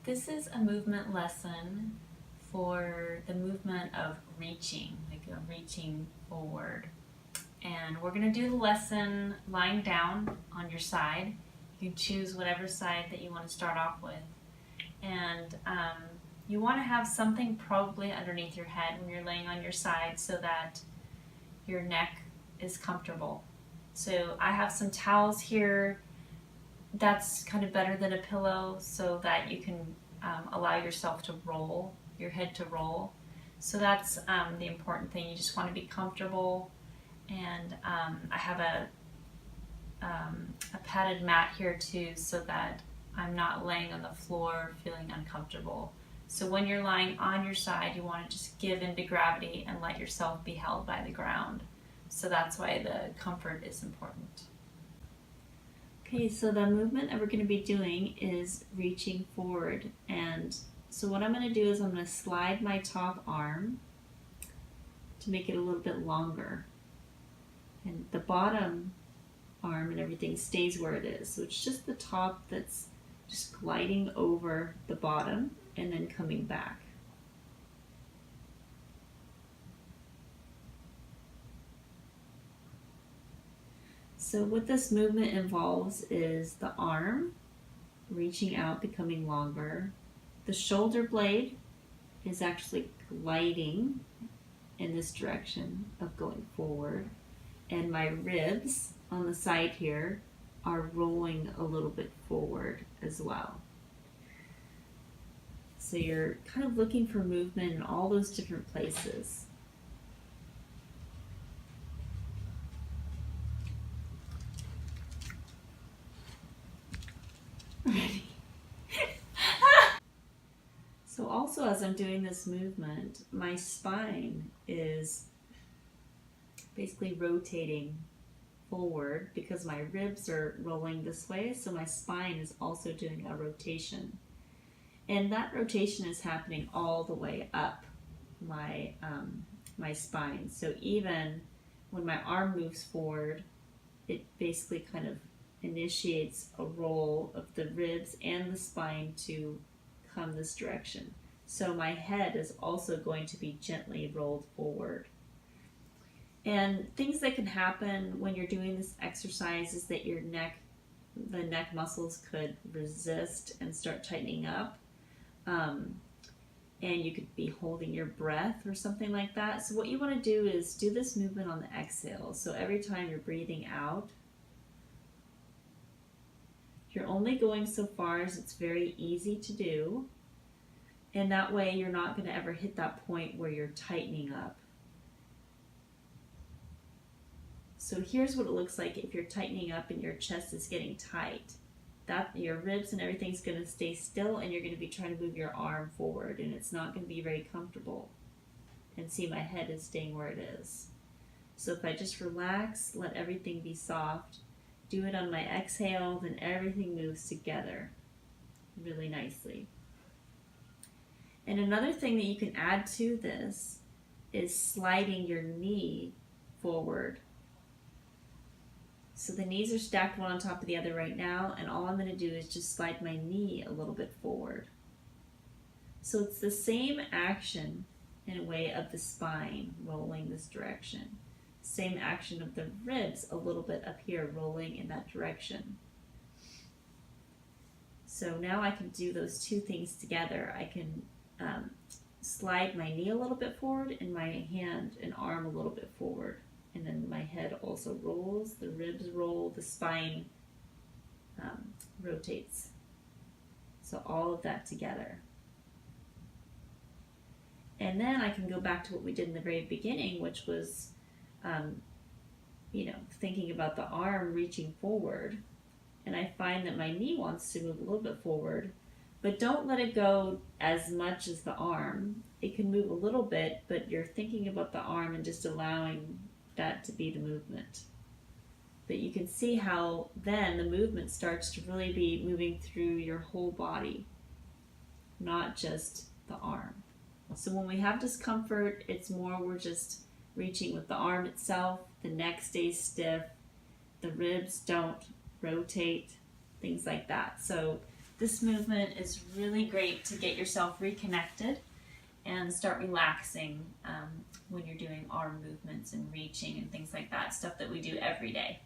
This is a movement lesson for the movement of reaching, like reaching forward. And we're going to do the lesson lying down on your side. You can choose whatever side that you want to start off with. And you want to have something probably underneath your head when you're laying on your side so that your neck is comfortable. So I have some towels here. That's kind of better than a pillow so that you can allow yourself to roll, your head to roll. So that's the important thing. You just want to be comfortable. And I have a padded mat here too so that I'm not laying on the floor feeling uncomfortable. So when you're lying on your side, you want to just give into gravity and let yourself be held by the ground. So that's why the comfort is important. Okay, so the movement that we're going to be doing is reaching forward. And so what I'm going to do is I'm going to slide my top arm to make it a little bit longer. And the bottom arm and everything stays where it is. So it's just the top that's just gliding over the bottom and then coming back. So what this movement involves is the arm reaching out, becoming longer. The shoulder blade is actually gliding in this direction of going forward. And my ribs on the side here are rolling a little bit forward as well. So you're kind of looking for movement in all those different places. Ready? So also as I'm doing this movement, my spine is basically rotating forward because my ribs are rolling this way, so my spine is also doing a rotation. And that rotation is happening all the way up my spine. So even when my arm moves forward, it basically kind of initiates a roll of the ribs and the spine to come this direction. So my head is also going to be gently rolled forward. And things that can happen when you're doing this exercise is that the neck muscles could resist and start tightening up. And you could be holding your breath or something like that. So what you want to do is do this movement on the exhale. So every time you're breathing out, you're only going so far as it's very easy to do. And that way you're not going to ever hit that point where you're tightening up. So here's what it looks like if you're tightening up and your chest is getting tight. That your ribs and everything's going to stay still and you're going to be trying to move your arm forward and it's not going to be very comfortable. And see, my head is staying where it is. So if I just relax, let everything be soft, do it on my exhale, then everything moves together really nicely. And another thing that you can add to this is sliding your knee forward. So the knees are stacked one on top of the other right now, and all I'm going to do is just slide my knee a little bit forward. So it's the same action in a way of the spine rolling this direction. Same action of the ribs a little bit up here rolling in that direction. So now I can do those two things together. I can slide my knee a little bit forward and my hand and arm a little bit forward. And then my head also rolls, the ribs roll, the spine rotates. So all of that together. And then I can go back to what we did in the very beginning, which was, thinking about the arm reaching forward. And I find that my knee wants to move a little bit forward, but don't let it go as much as the arm. It can move a little bit, but you're thinking about the arm and just allowing that to be the movement. But you can see how then the movement starts to really be moving through your whole body, not just the arm. So when we have discomfort, it's more we're just reaching with the arm itself, the neck stays stiff, the ribs don't rotate, things like that. So This movement is really great to get yourself reconnected and start relaxing when you're doing arm movements and reaching and things like that, stuff that we do every day.